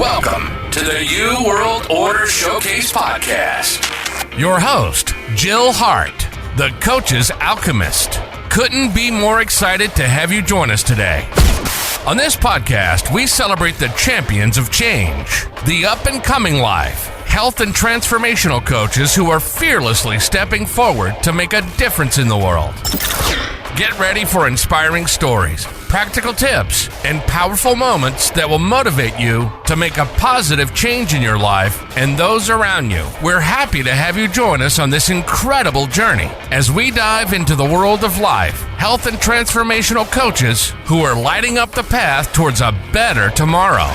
Welcome to the New World Order Showcase Podcast. Your host, Jill Hart, the Coach's Alchemist. Couldn't be more excited to have you join us today. On this podcast, we celebrate the champions of change, the up-and-coming life, health and transformational coaches who are fearlessly stepping forward to make a difference in the world. Get ready for inspiring stories, practical tips, and powerful moments that will motivate you to make a positive change in your life and those around you. We're happy to have you join us on this incredible journey as we dive into the world of life, health, and transformational coaches who are lighting up the path towards a better tomorrow.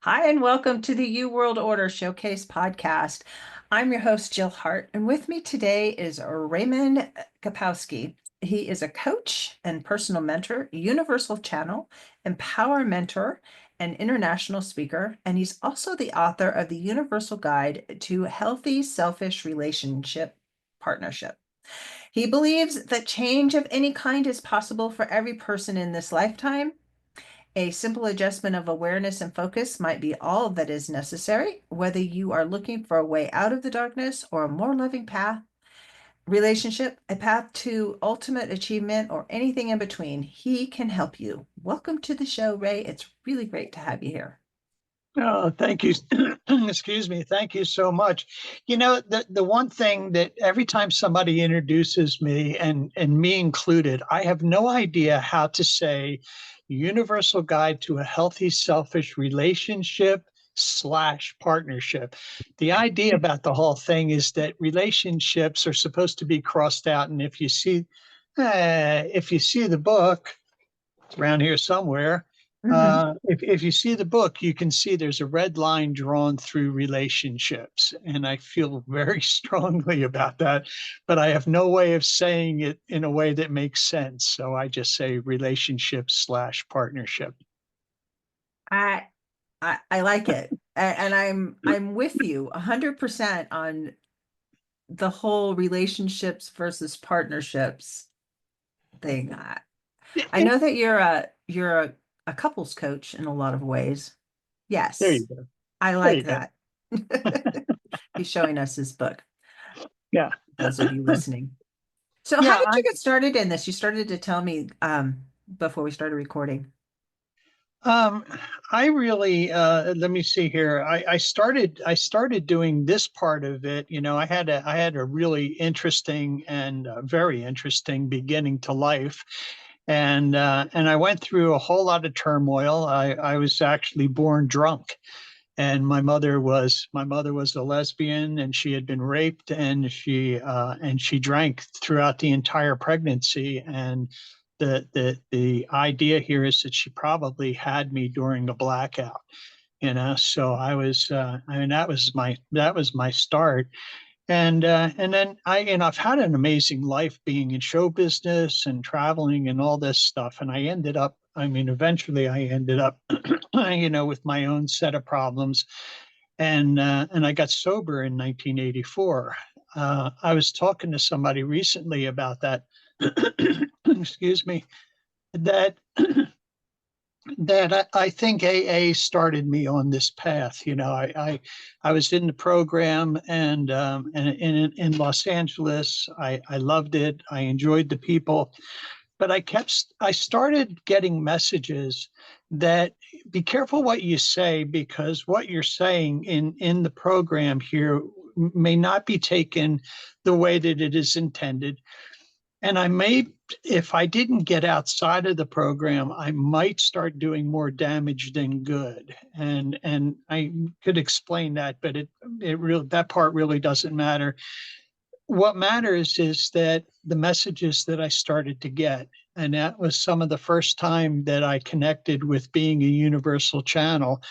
Hi, and welcome to the New World Order Showcase Podcast. I'm your host, Jill Hart, and with me today is Raymond Kopakowski. He is a coach and personal mentor, universal channel, empower mentor, and international speaker, and he's also the author of the Universal Guide to Healthy Selfish Relationship Partnership. He believes that change of any kind is possible for every person in this lifetime. A simple adjustment of awareness and focus might be all that is necessary, whether you are looking for a way out of the darkness or a more loving relationship, a path to ultimate achievement, or anything in between. He can help you. Welcome to the show, Ray. It's really great to have you here. Oh, thank you. Excuse me. Thank you so much. You know, the one thing that every time somebody introduces me, and me included, I have no idea how to say Universal Guide to a Healthy Selfish Relationship / partnership. The idea about the whole thing is that relationships are supposed to be crossed out. And if you see the book, it's around here somewhere. If you see the book, you can see there's a red line drawn through relationships. And I feel very strongly about that, but I have no way of saying it in a way that makes sense. So I just say relationship / partnership. I like it. And I'm with you 100% on the whole relationships versus partnerships thing. I know that you're a couples coach in a lot of ways. Yes. There you go. I like that. He's showing us his book. Yeah. Those of you listening. So how did you get started in this? You started to tell me before we started recording. I really let me see here. I started doing this part of it. You know, I had a really interesting and very interesting beginning to life. And I went through a whole lot of turmoil. I was actually born drunk, and my mother was a lesbian, and she had been raped, and she drank throughout the entire pregnancy. And the idea here is that she probably had me during a blackout. You know, so I was that was my start. And then I've had an amazing life being in show business and traveling and all this stuff. And eventually I ended up, with my own set of problems. And I got sober in 1984. I was talking to somebody recently about that. Excuse me, that I think AA started me on this path. You know, I was in the program, and in Los Angeles, I loved it. I enjoyed the people, but I started getting messages that be careful what you say, because what you're saying in the program here may not be taken the way that it is intended. And if I didn't get outside of the program, I might start doing more damage than good. And I could explain that, but that part really doesn't matter. What matters is that the messages that I started to get, and that was some of the first time that I connected with being a universal channel,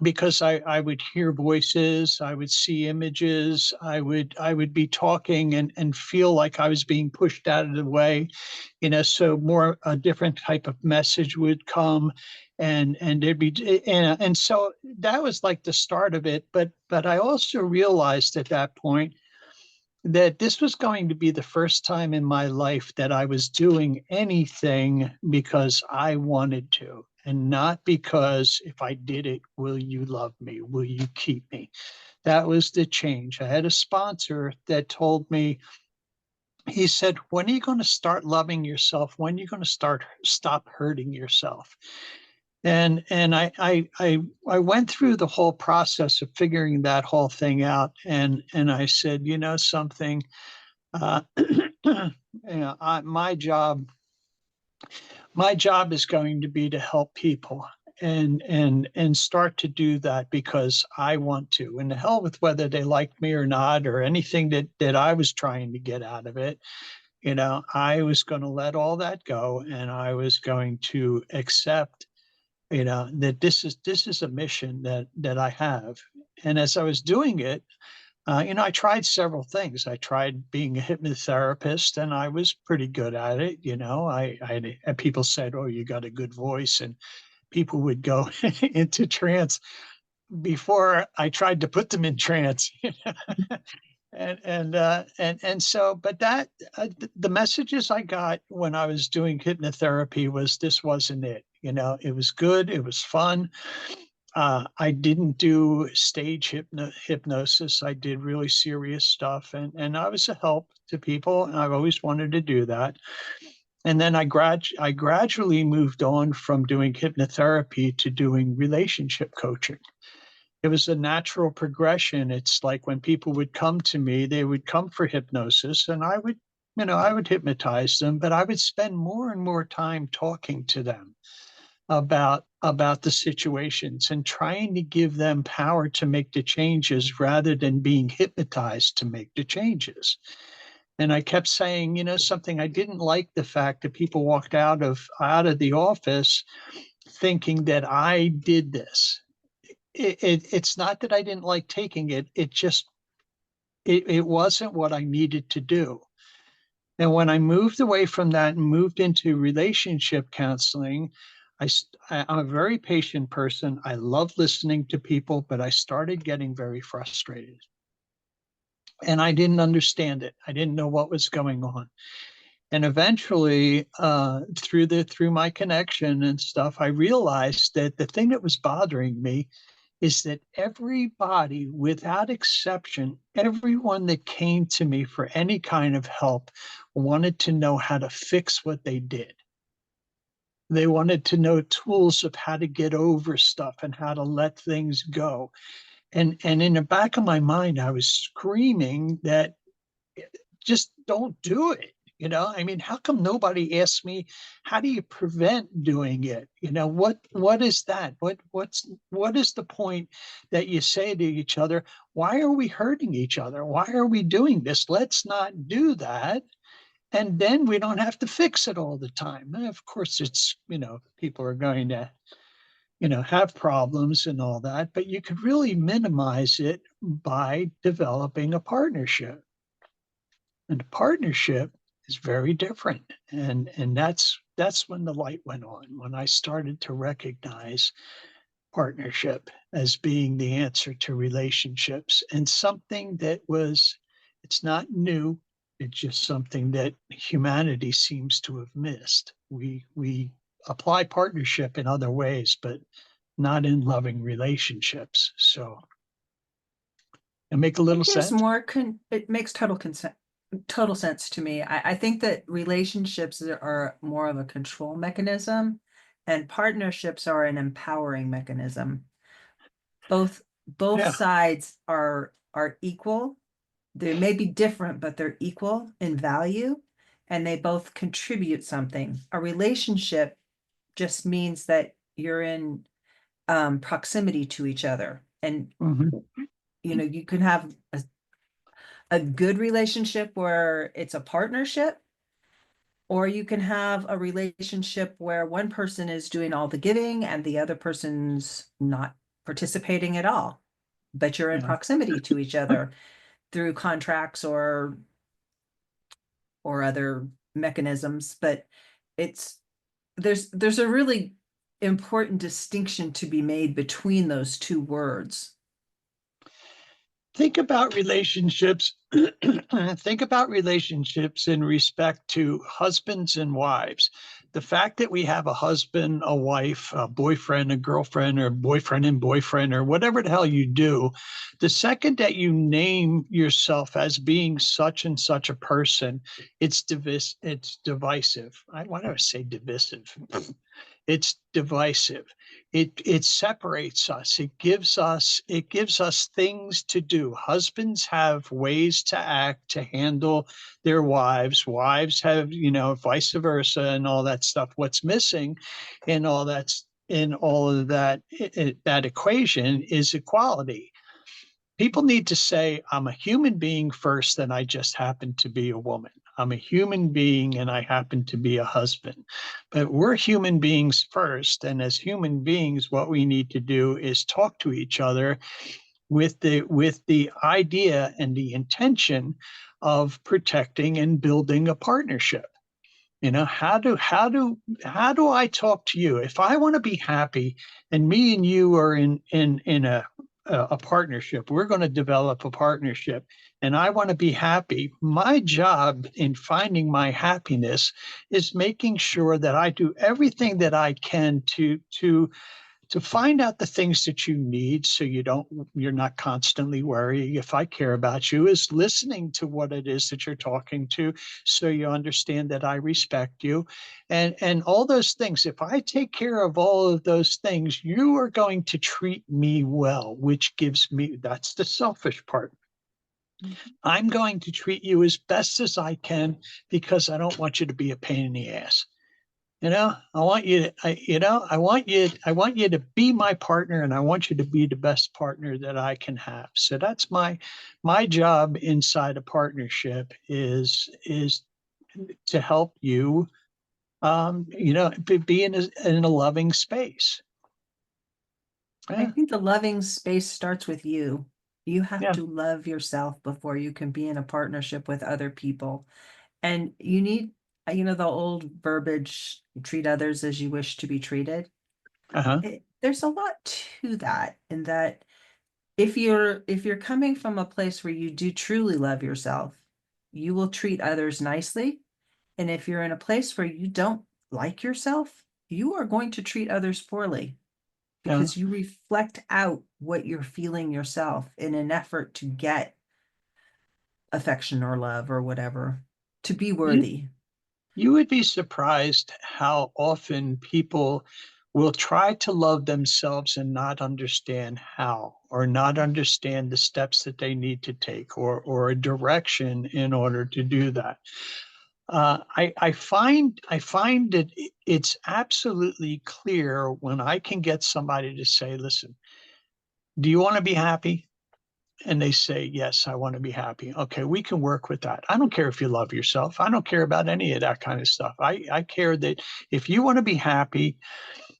because I would hear voices, I would see images, I would be talking and feel like I was being pushed out of the way, so more a different type of message would come, and there'd be and so that was like the start of it. But I also realized at that point that this was going to be the first time in my life that I was doing anything because I wanted to, and not because if I did it, will you love me? Will you keep me? That was the change. I had a sponsor that told me, he said, when are you going to start loving yourself? When are you going to stop hurting yourself? And I went through the whole process of figuring that whole thing out. And I said, something, uh, my job is going to be to help people and start to do that because I want to. And the hell with whether they like me or not, or anything that I was trying to get out of it. I was going to let all that go, and I was going to accept, that this is a mission that I have. And as I was doing it, I tried several things. I tried being a hypnotherapist, and I was pretty good at it. And people said, "Oh, you got a good voice," and people would go into trance before I tried to put them in trance. And so, but that the messages I got when I was doing hypnotherapy was this wasn't it. It was good. It was fun. I didn't do stage hypnosis. I did really serious stuff, and I was a help to people, and I've always wanted to do that. And then I gradually moved on from doing hypnotherapy to doing relationship coaching. It was a natural progression. It's like when people would come to me, they would come for hypnosis, and I would hypnotize them, but I would spend more and more time talking to them about the situations and trying to give them power to make the changes rather than being hypnotized to make the changes. And I kept saying, something, I didn't like the fact that people walked out of the office thinking that I did this. It's not that I didn't like taking it. It wasn't what I needed to do. And when I moved away from that and moved into relationship counseling, I'm a very patient person. I love listening to people, but I started getting very frustrated. And I didn't understand it. I didn't know what was going on. And eventually, through my connection and stuff, I realized that the thing that was bothering me is that everybody, without exception, everyone that came to me for any kind of help wanted to know how to fix what they did. They wanted to know tools of how to get over stuff and how to let things go. And in the back of my mind, I was screaming that just don't do it. I mean, how come nobody asks me, how do you prevent doing it? What is that? What is the point that you say to each other, why are we hurting each other? Why are we doing this? Let's not do that. And then we don't have to fix it all the time. And of course, it's, people are going to, have problems and all that, but you could really minimize it by developing a partnership. And a partnership is very different. And that's when the light went on, when I started to recognize partnership as being the answer to relationships, and something that it's not new. It's just something that humanity seems to have missed. We apply partnership in other ways, but not in loving relationships. So it make a little sense. It makes total sense to me. I think that relationships are more of a control mechanism, and partnerships are an empowering mechanism. Both Yeah. sides are equal. They may be different, but they're equal in value, and they both contribute something. A relationship just means that you're in proximity to each other, and you can have a good relationship where it's a partnership, or you can have a relationship where one person is doing all the giving and the other person's not participating at all, but you're in Yeah. proximity to each other through contracts or other mechanisms. But it's there's a really important distinction to be made between those two words. Think about relationships. Think about relationships in respect to husbands and wives. The fact that we have a husband, a wife, a boyfriend, a girlfriend, or boyfriend and boyfriend, or whatever the hell you do, the second that you name yourself as being such and such a person, it's divisive. Why do I say divisive? It's divisive. It separates us. It gives us things to do. Husbands have ways to act to handle their wives. Wives have, vice versa and all that stuff. What's missing in all of that equation is equality. People need to say, I'm a human being first, and I just happen to be a woman. I'm a human being and I happen to be a husband. But we're human beings first. And as human beings, what we need to do is talk to each other with the idea and the intention of protecting and building a partnership. How do I talk to you? If I want to be happy and me and you are in a partnership, we're going to develop a partnership, and I want to be happy. My job in finding my happiness is making sure that I do everything that I can to find out the things that you need, so you're not constantly worrying. If I care about you, is listening to what it is that you're talking to, so you understand that I respect you, and all those things. If I take care of all of those things, you are going to treat me well, which gives me, that's the selfish part. Mhm. I'm going to treat you as best as I can because I don't want you to be a pain in the ass. I want you to, I want you to be my partner, and I want you to be the best partner that I can have. So that's my job inside a partnership is to help you, be in a loving space. I Yeah, think the loving space starts with you. You have yeah, to love yourself before you can be in a partnership with other people. And you need, the old verbiage, treat others as you wish to be treated. uh-huh, There's a lot to that, in that if you're coming from a place where you do truly love yourself, you will treat others nicely. And if you're in a place where you don't like yourself, you are going to treat others poorly, yeah. because you reflect out what you're feeling yourself in an effort to get affection or love or whatever, to be You, worthy. you would be surprised how often people will try to love themselves and not understand how, or not understand the steps that they need to take, or a direction in order to do that. I find that it's absolutely clear when I can get somebody to say, listen, do you want to be happy? And they say, yes, I want to be happy. Okay, we can work with that. I don't care if you love yourself. I don't care about any of that kind of stuff. I care that if you want to be happy,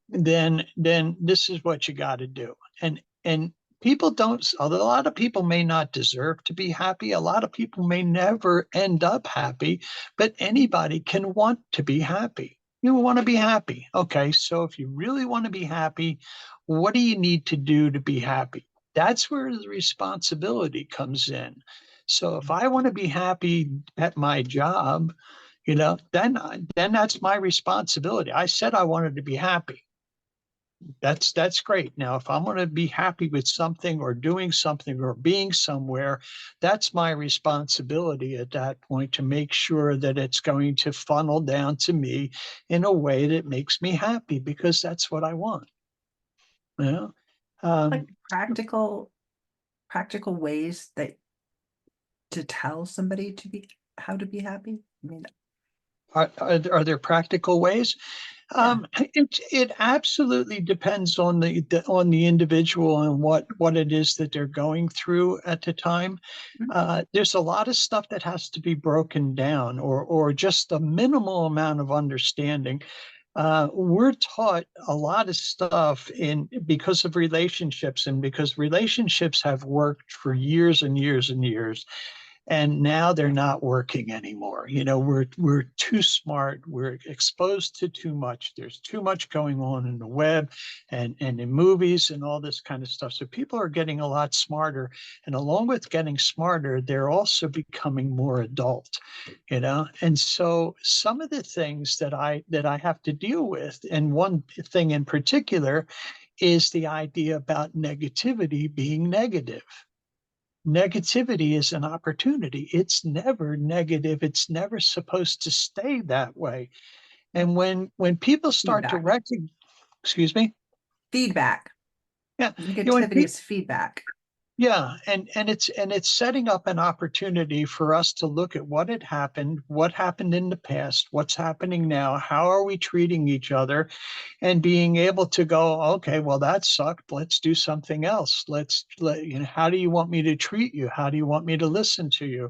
then this is what you got to do. And people don't, a lot of people may not deserve to be happy. A lot of people may never end up happy, but anybody can want to be happy. You want to be happy. Okay, so if you really want to be happy, what do you need to do to be happy? That's where the responsibility comes in. So if I want to be happy at my job, then that's my responsibility. I said I wanted to be happy. That's great. Now, if I'm going to be happy with something or doing something or being somewhere, that's my responsibility at that point to make sure that it's going to funnel down to me in a way that makes me happy, because that's what I want. You know? Like Um, practical ways that to tell somebody to be how to be happy. I mean, are there practical ways? yeah. It absolutely depends on the individual and what it is that they're going through at the time. Mhm. There's a lot of stuff that has to be broken down, or just a minimal amount of understanding. we're taught a lot of stuff because of relationships, and because relationships have worked for years and years and years, and now they're not working anymore. We're too smart. We're exposed to too much. There's too much going on in the web and in movies and all this kind of stuff. So people are getting a lot smarter, and along with getting smarter, they're also becoming more adult. And so some of the things that I have to deal with, and one thing in particular, is the idea about negativity being negative. Negativity is an opportunity. It's never negative. It's never supposed to stay that way. And when people start to Feedback. recognize, excuse me? Feedback. Yeah. Negativity is feedback. Yeah, and it's setting up an opportunity for us to look at what happened in the past, what's happening now, how are we treating each other, and being able to go, okay, well, that sucked. Let's do something else. How do you want me to treat you? How do you want me to listen to you?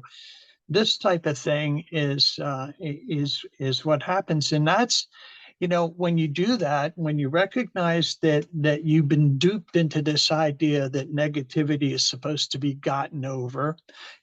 This type of thing is what happens, and that's when you do that, when you recognize that you've been duped into this idea that negativity is supposed to be gotten over,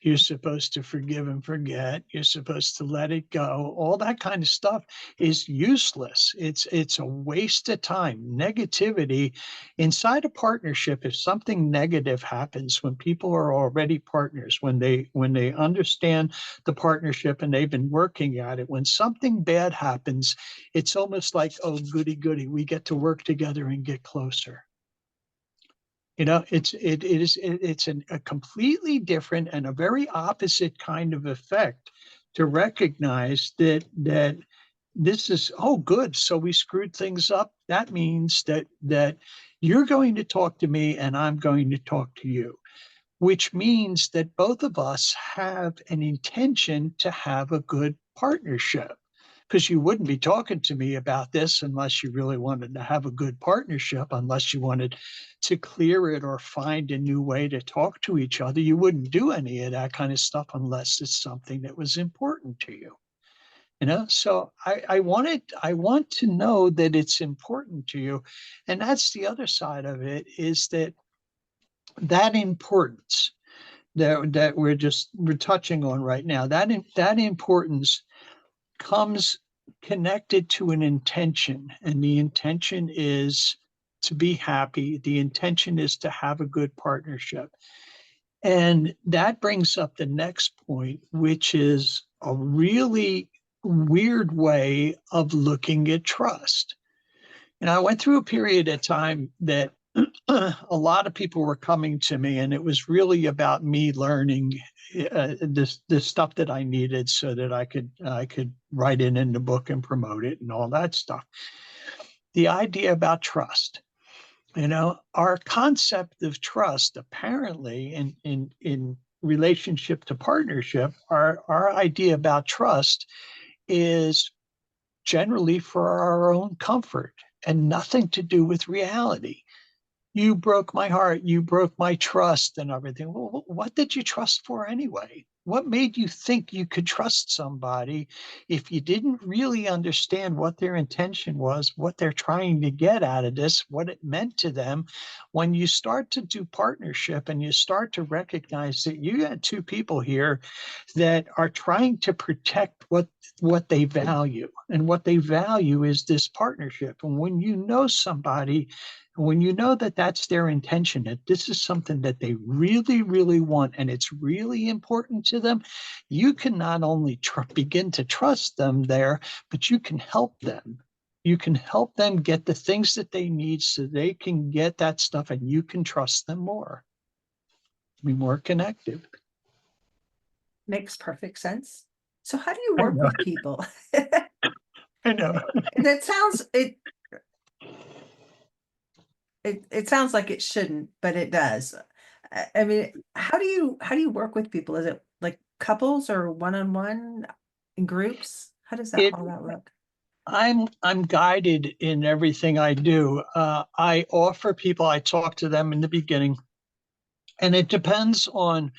you're supposed to forgive and forget, you're supposed to let it go, all that kind of stuff is useless. It's a waste of time. Negativity inside a partnership, if something negative happens, when people are already partners, when they understand the partnership and they've been working at it, when something bad happens, it's almost like, oh, goody, goody, we get to work together and get closer. It's a completely different and a very opposite kind of effect to recognize that this is, oh, good, so we screwed things up. That means that you're going to talk to me and I'm going to talk to you, which means that both of us have an intention to have a good partnership. Because you wouldn't be talking to me about this unless you really wanted to have a good partnership, unless you wanted to clear it or find a new way to talk to each other. You wouldn't do any of that kind of stuff unless it's something that was important to you. So I want to know that it's important to you. And that's the other side of it, is that importance that we're touching on right now, that importance comes connected to an intention, and the intention is to be happy. The intention is to have a good partnership. And that brings up the next point, which is a really weird way of looking at trust. And I went through a period of time that a lot of people were coming to me, and it was really about me learning the stuff that I needed so that I could write it in the book and promote it and all that stuff. The idea about trust, our concept of trust, apparently in relationship to partnership, our idea about trust is generally for our own comfort and nothing to do with reality. You broke my heart, you broke my trust and everything. Well, what did you trust for anyway? What made you think you could trust somebody if you didn't really understand what their intention was, what they're trying to get out of this, what it meant to them? When you start to do partnership and you start to recognize that you got two people here that are trying to protect what they value, and what they value is this partnership. And when you know somebody, when you know that that's their intention, that this is something that they really, really want, and it's really important to them, you can not only begin to trust them there, but you can help them. You can help them get the things that they need so they can get that stuff, and you can trust them more. Be more connected. Makes perfect sense. So how do you work with people? I know. It sounds like it shouldn't, but it does. I mean, how do you work with people? Is it like couples or one-on-one, in groups? How does all that look? I'm guided in everything I do. I offer people, I talk to them in the beginning. And it depends on,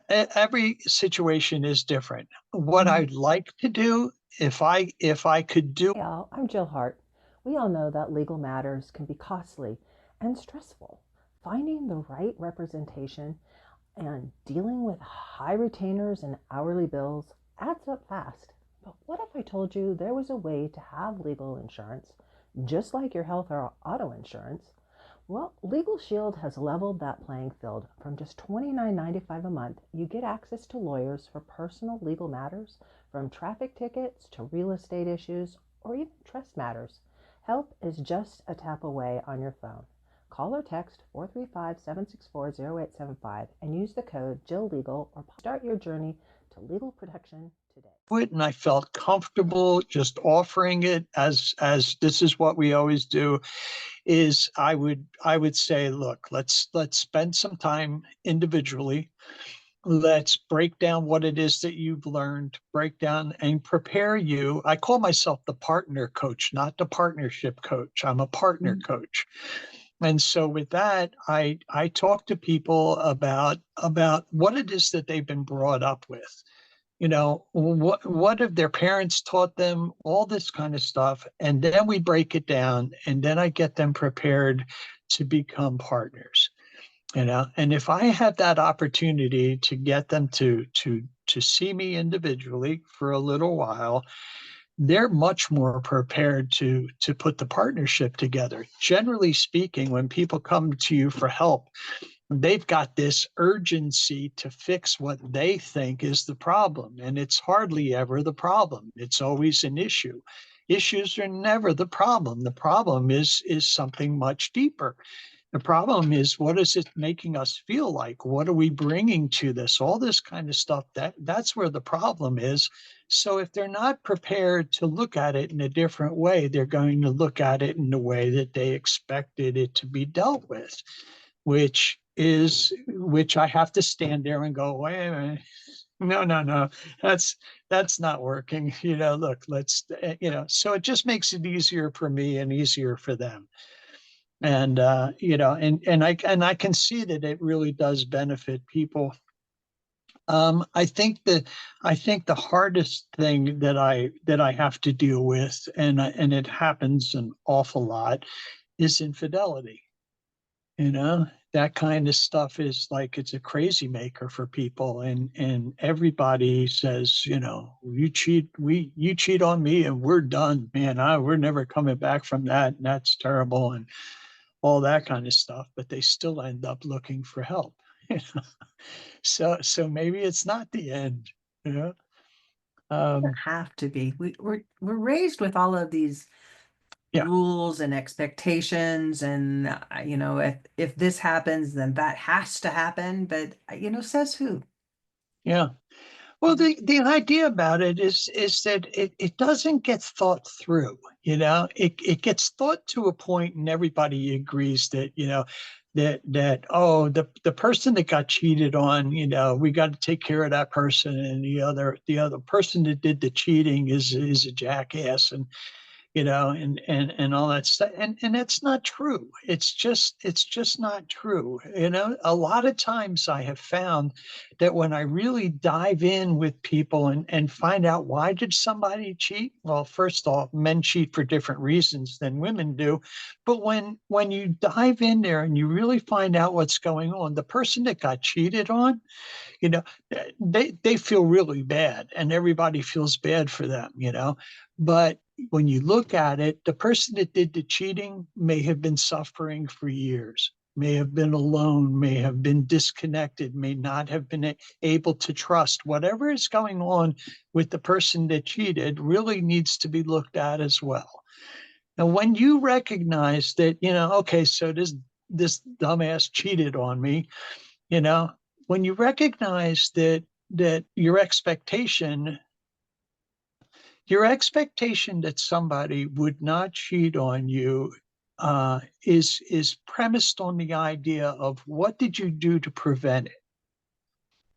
every situation is different. What I'd like to do, if I could do. Hey all, I'm Jill Hart. We all know that legal matters can be costly and stressful. Finding the right representation and dealing with high retainers and hourly bills adds up fast. But what if I told you there was a way to have legal insurance, just like your health or auto insurance? Well, Legal Shield has leveled that playing field. From just $29.95 a month, you get access to lawyers for personal legal matters, from traffic tickets to real estate issues or even trust matters. Help is just a tap away on your phone. Call or text 435-764-0875 and use the code JillLegal or start your journey to legal protection today. And I felt comfortable just offering it as this is what we always do, is I would say, look, let's spend some time individually. Let's break down what it is that you've learned, break down and prepare you. I call myself the partner coach, not the partnership coach. I'm a partner coach. And so with that, I talk to people about what it is that they've been brought up with. What have their parents taught them, all this kind of stuff. And then we break it down, and then I get them prepared to become partners. And if I have that opportunity to get them to see me individually for a little while, they're much more prepared to put the partnership together. Generally speaking, when people come to you for help, they've got this urgency to fix what they think is the problem. And it's hardly ever the problem. It's always an issue. Issues are never the problem. The problem is something much deeper. The problem is, what is it making us feel like? What are we bringing to this? All this kind of stuff, that's where the problem is. So if they're not prepared to look at it in a different way, they're going to look at it in the way that they expected it to be dealt with, which I have to stand there and go, wait a minute. No, that's not working. Look, so it just makes it easier for me and easier for them. And I can see that it really does benefit people. I think the hardest thing that I have to deal with, and it happens an awful lot, is infidelity. That kind of stuff is like, it's a crazy maker for people, and everybody says, you cheat on me and we're done, man. We're never coming back from that, and that's terrible, and all that kind of stuff. But they still end up looking for help. So maybe it's not the end. Have to be. We're raised with all of these Yeah. rules and expectations, and if this happens, then that has to happen. But says who? Yeah. Well, the idea about it is that it doesn't get thought through. It gets thought to a point, and everybody agrees that the person that got cheated on, we got to take care of that person, and the other person that did the cheating is a jackass, and and all that stuff. And that's not true. It's just not true. A lot of times I have found that when I really dive in with people and find out, why did somebody cheat? Well, first off, men cheat for different reasons than women do. But when you dive in there and you really find out what's going on, the person that got cheated on, they feel really bad, and everybody feels bad for them, but when you look at it, the person that did the cheating may have been suffering for years, may have been alone, may have been disconnected, may not have been able to trust. Whatever is going on with the person that cheated really needs to be looked at as well. Now, when you recognize that, okay, so this dumbass cheated on me, when you recognize that your expectation that somebody would not cheat on you is premised on the idea of, what did you do to prevent it?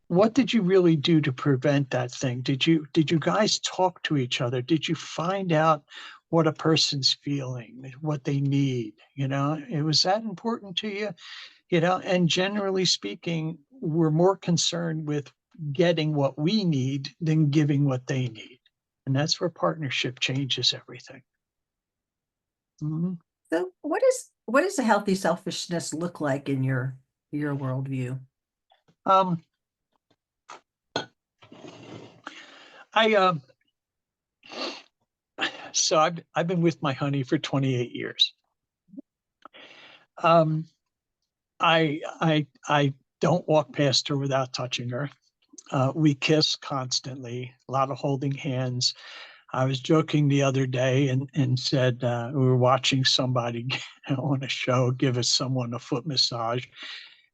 What did you really do to prevent that thing? Did you guys talk to each other? Did you find out what a person's feeling, what they need, was that important to you? And generally speaking, we're more concerned with getting what we need than giving what they need. And that's where partnership changes everything. Mm-hmm. So what does a healthy selfishness look like in your worldview? So I've been with my honey for 28 years. I don't walk past her without touching her. We kiss constantly, a lot of holding hands. I was joking the other day and said we were watching somebody on a show give someone a foot massage.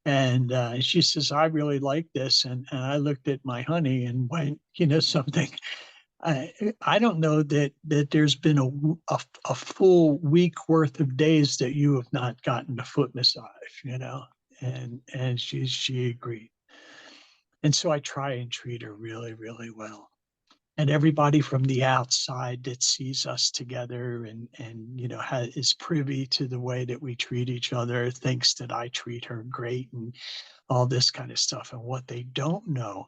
And she says, I really like this. And I looked at my honey and went, something. I don't know that there's been a full week worth of days that you have not gotten a foot massage, and she agreed. And so I try and treat her really, really well. And everybody from the outside that sees us together and is privy to the way that we treat each other thinks that I treat her great and all this kind of stuff. And what they don't know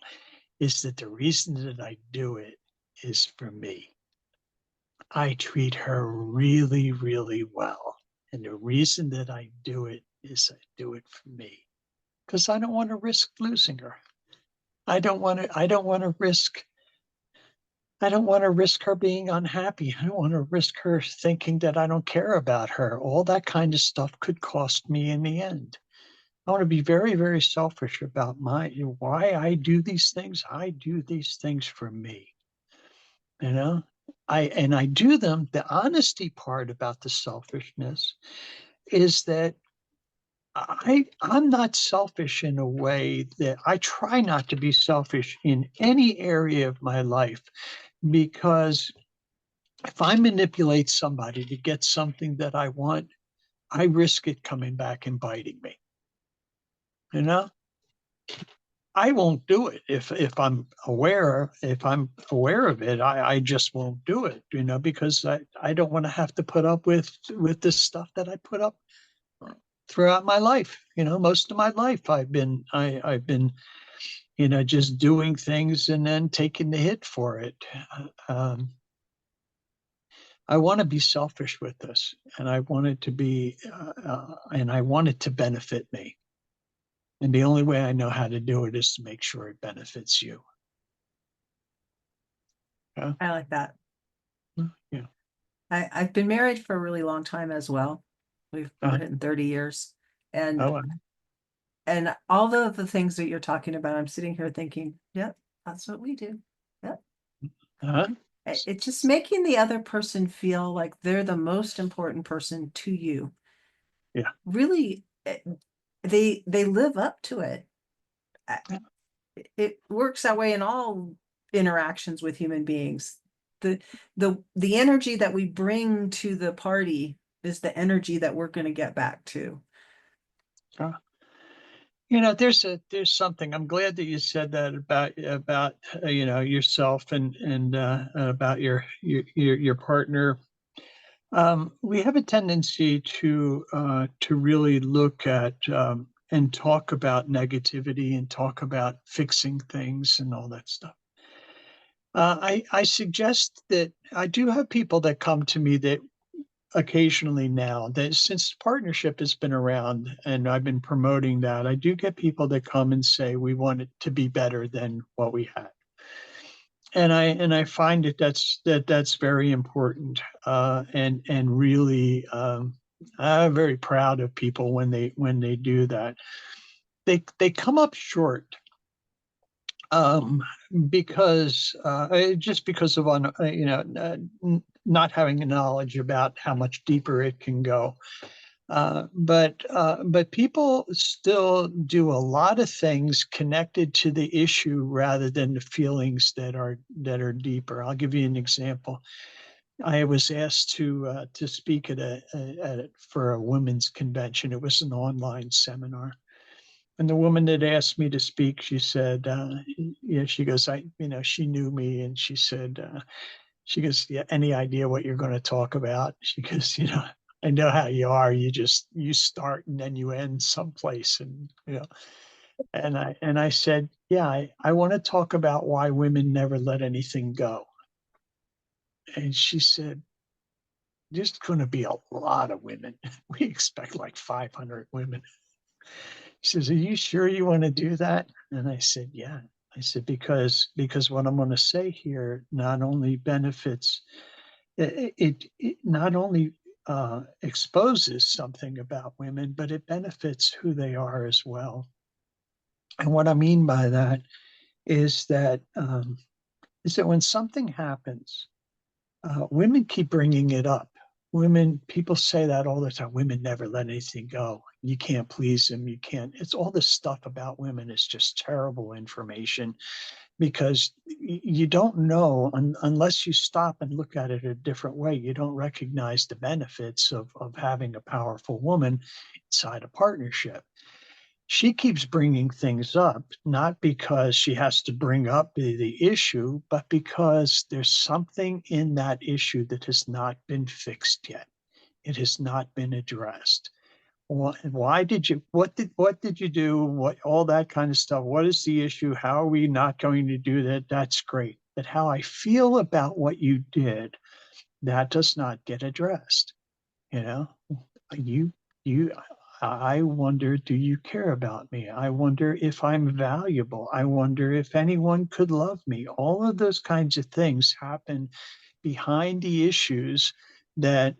is that the reason that I do it is for me. I treat her really, really well. And the reason that I do it is I do it for me. Because I don't want to risk losing her. I don't want to risk her being unhappy. I don't want to risk her thinking that I don't care about her. All that kind of stuff could cost me in the end. I want to be very, very selfish about why I do these things. I do these things for me. I do them. The honesty part about the selfishness is that I'm not selfish in a way that I try not to be selfish in any area of my life, because if I manipulate somebody to get something that I want, I risk it coming back and biting me. I won't do it if I'm aware of it. I just won't do it, because I don't want to have to put up with this stuff that I put up throughout my life. Most of my life I've been just doing things and then taking the hit for it. I want to be selfish with this, and I want it to be, and I want it to benefit me. And the only way I know how to do it is to make sure it benefits you. Yeah. I like that. Yeah. I've been married for a really long time as well. We're hitting 30 years. And and all of the things that you're talking about, I'm sitting here thinking, yep, that's what we do. Yep. It's just making the other person feel like they're the most important person to you. Yeah. Really, they live up to it. It works that way in all interactions with human beings. The energy that we bring to the party is the energy that we're going to get back to. There's something. I'm glad that you said that about yourself and about your partner. We have a tendency to really look at and talk about negativity and talk about fixing things and all that stuff. I suggest that I do have people that come to me that occasionally now, that since partnership has been around and I've been promoting that, I do get people that come and say, we want it to be better than what we had. And I find that's very important. And really, I'm very proud of people when they do that. They come up short. Because of not having knowledge about how much deeper it can go, but people still do a lot of things connected to the issue rather than the feelings that are deeper. I'll give you an example. I was asked to speak for a women's convention. It was an online seminar. And the woman that asked me to speak, she said, she goes, she knew me. And she said, She goes, yeah, any idea what you're going to talk about? She goes, I know how you are. You start and then you end someplace. And, and I said, yeah, I want to talk about why women never let anything go. And she said, there's going to be a lot of women. We expect like 500 women. She says, are you sure you want to do that? And I said, yeah. I said, because what I'm going to say here not only benefits, it not only exposes something about women, but it benefits who they are as well. And what I mean by that is that when something happens, women keep bringing it up. People say that all the time. Women never let anything go. You can't please them. You can't. It's all this stuff about women is just terrible information, because you don't know unless you stop and look at it a different way. You don't recognize the benefits of having a powerful woman inside a partnership. She keeps bringing things up, not because she has to bring up the issue, but because there's something in that issue that has not been fixed yet. It has not been addressed. Why did you, what did you do? What, all that kind of stuff. What is the issue? How are we not going to do that? That's great. But how I feel about what you did, that does not get addressed. You, you, I wonder, do you care about me? I wonder if I'm valuable. I wonder if anyone could love me. All of those kinds of things happen behind the issues that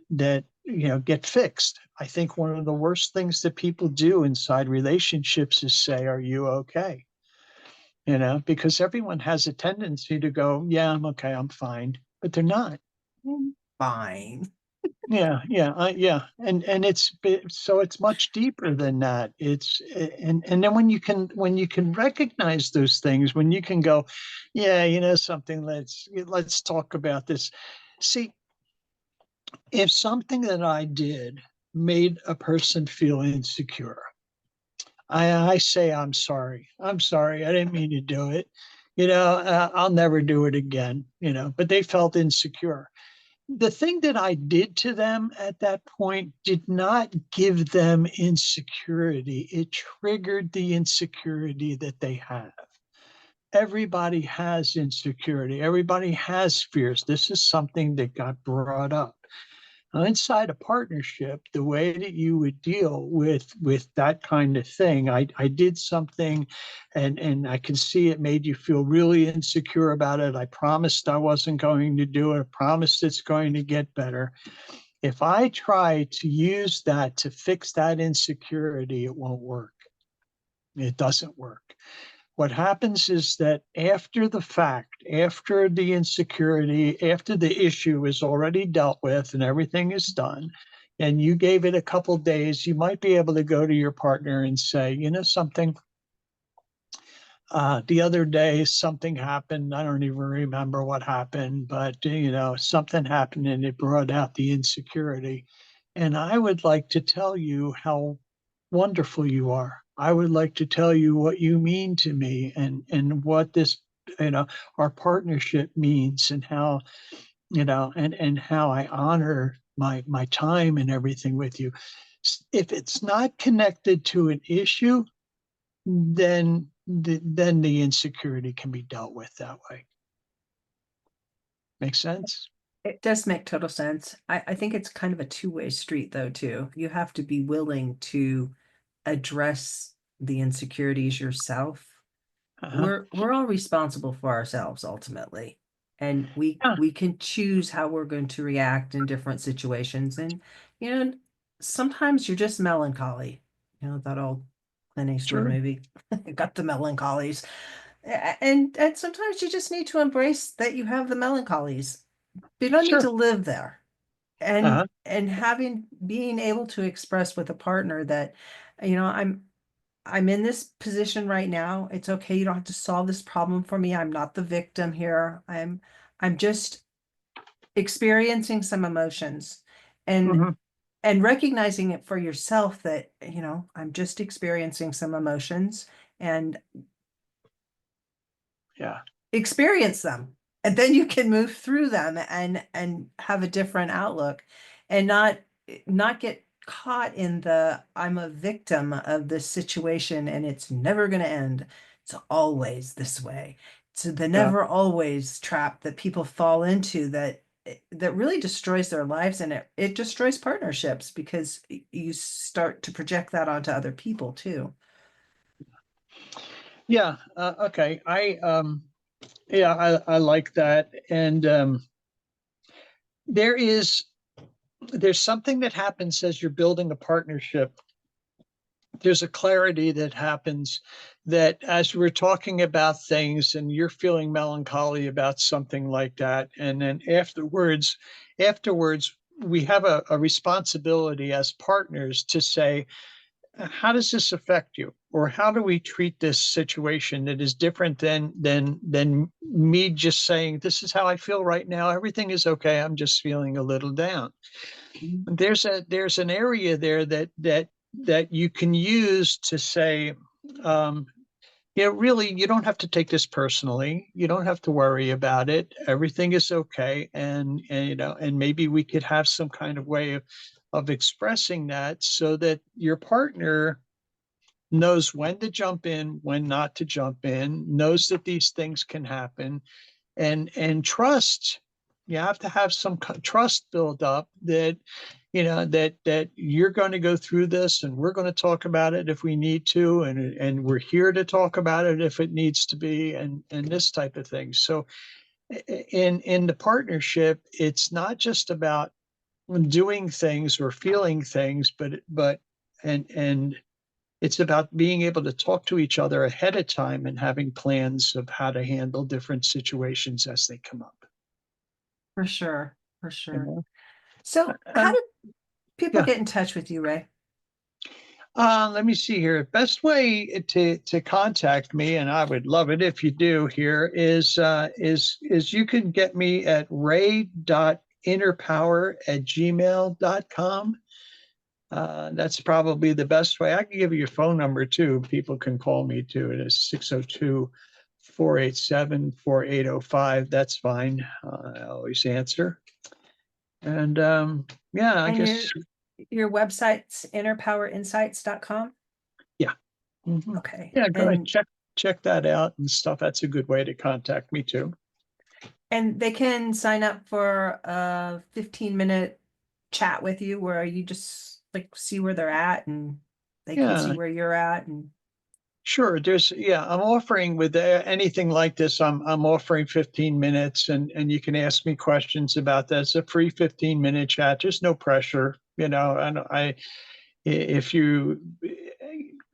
get fixed. I think one of the worst things that people do inside relationships is say, are you okay? Because everyone has a tendency to go, yeah, I'm okay, I'm fine, but they're not. Fine. Yeah, and it's much deeper than that. And then when you can recognize those things, when you can go, yeah, something, let's talk about this. See, if something that I did made a person feel insecure, I say, I'm sorry, I didn't mean to do it. I'll never do it again. But they felt insecure. The thing that I did to them at that point did not give them insecurity. It triggered the insecurity that they have. Everybody has insecurity. Everybody has fears. This is something that got brought up. Now, inside a partnership, the way that you would deal with that kind of thing, I did something and I can see it made you feel really insecure about it. I promised I wasn't going to do it. I promised it's going to get better. If I try to use that to fix that insecurity, it won't work. It doesn't work. What happens is that after the fact, after the insecurity, after the issue is already dealt with and everything is done, and you gave it a couple of days, you might be able to go to your partner and say, something, the other day something happened. I don't even remember what happened, but something happened and it brought out the insecurity. And I would like to tell you how wonderful you are. I would like to tell you what you mean to me and what this, our partnership means, and how, and how I honor my time and everything with you. If it's not connected to an issue, then the insecurity can be dealt with that way. Make sense? It does make total sense. I think it's kind of a two-way street, though, too. You have to be willing to address the insecurities yourself. We're all responsible for ourselves ultimately, and we can choose how we're going to react in different situations. And sometimes you're just melancholy. That old Clint Eastwood movie, got the melancholies, and sometimes you just need to embrace that you have the melancholies. You don't need to live there. And being able to express with a partner that, I'm in this position right now. It's okay. You don't have to solve this problem for me. I'm not the victim here. I'm just experiencing some emotions, and recognizing it for yourself that, I'm just experiencing some emotions, and experience them. and then you can move through them and have a different outlook, and not get caught in the I'm a victim of this situation and it's never going to end. It's always this way. So the Yeah. never always trap that people fall into that really destroys their lives, and it destroys partnerships because you start to project that onto other people too. Yeah. Okay. I like that. And there's something that happens as you're building a partnership. There's a clarity that happens that as we're talking about things and you're feeling melancholy about something like that, and then afterwards we have a responsibility as partners to say, how does this affect you, or how do we treat this situation that is different than me just saying, this is how I feel right now, everything is okay, I'm just feeling a little down. There's an area there that you can use to say, really, you don't have to take this personally, you don't have to worry about it, everything is okay. And maybe we could have some kind of way of expressing that so that your partner knows when to jump in, when not to jump in, knows that these things can happen, and trust. You have to have some trust build up that that you're going to go through this, and we're going to talk about it if we need to, and we're here to talk about it if it needs to be, and this type of thing. So in the partnership, it's not just about doing things or feeling things, but it's about being able to talk to each other ahead of time and having plans of how to handle different situations as they come up. For sure. For sure. You know? So how do people yeah. get in touch with you, Ray? Let me see here. Best way to contact me, and I would love it if you do here, is you can get me at ray.innerpower@gmail.com. That's probably the best way. I can give you your phone number too. People can call me too. It is 602-487-4805. That's fine. I always answer. And I guess your website's innerpowerinsights.com. Yeah. Mm-hmm. Okay. Yeah, go ahead, check that out and stuff. That's a good way to contact me too. And they can sign up for a 15-minute chat with you where you just see where they're at, and they can see where you're at. And sure, I'm offering with anything like this, I'm offering 15 minutes, and you can ask me questions about that. It's a free 15-minute chat. There's no pressure, if you,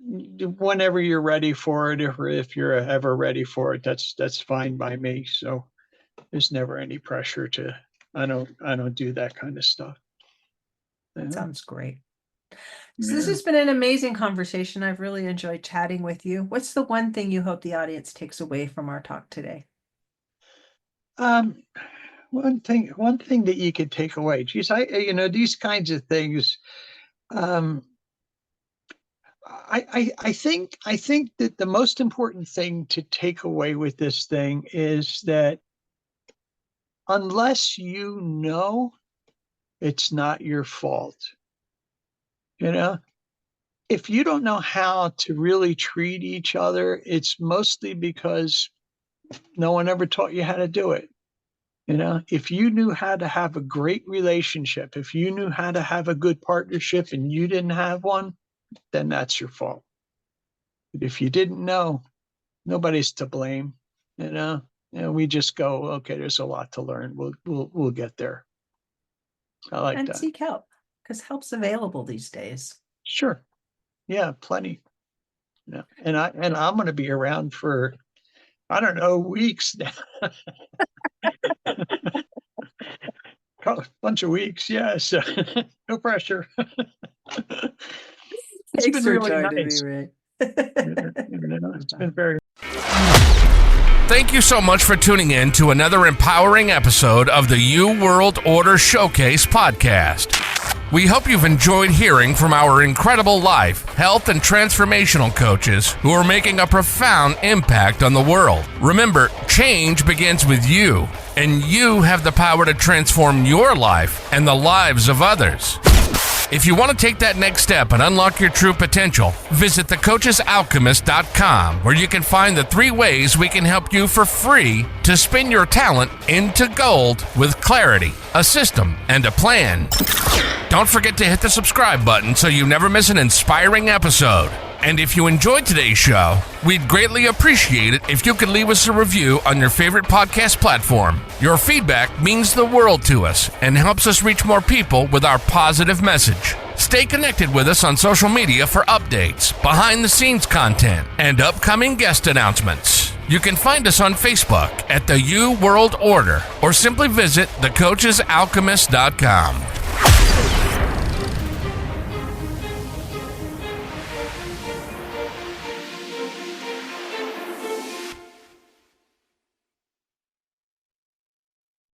whenever you're ready for it, if you're ever ready for it, that's fine by me. So there's never any pressure I don't do that kind of stuff. That sounds great. So this has been an amazing conversation. I've really enjoyed chatting with you. What's the one thing you hope the audience takes away from our talk today? One thing that you could take away. Geez, these kinds of things. I think that the most important thing to take away with this thing is that unless you know, it's not your fault. If you don't know how to really treat each other, it's mostly because no one ever taught you how to do it. If you knew how to have a great relationship, if you knew how to have a good partnership and you didn't have one, then that's your fault. But if you didn't know, nobody's to blame. We just go, okay, there's a lot to learn. We'll get there. I like that. And seek help, because help's available these days. Sure. Yeah, plenty. Yeah. And I'm going to be around for, I don't know, weeks now. A bunch of weeks, yes. No pressure. It's been really nice. It's been very. Thank you so much for tuning in to another empowering episode of the You World Order Showcase podcast. We hope you've enjoyed hearing from our incredible life, health, and transformational coaches who are making a profound impact on the world. Remember, change begins with you, and you have the power to transform your life and the lives of others. If you want to take that next step and unlock your true potential, visit thecoachesalchemist.com, where you can find the 3 ways we can help you for free to spin your talent into gold with clarity, a system, and a plan. Don't forget to hit the subscribe button so you never miss an inspiring episode. And if you enjoyed today's show, we'd greatly appreciate it if you could leave us a review on your favorite podcast platform. Your feedback means the world to us and helps us reach more people with our positive message. Stay connected with us on social media for updates, behind-the-scenes content, and upcoming guest announcements. You can find us on Facebook at the U World Order or simply visit thecoachesalchemist.com.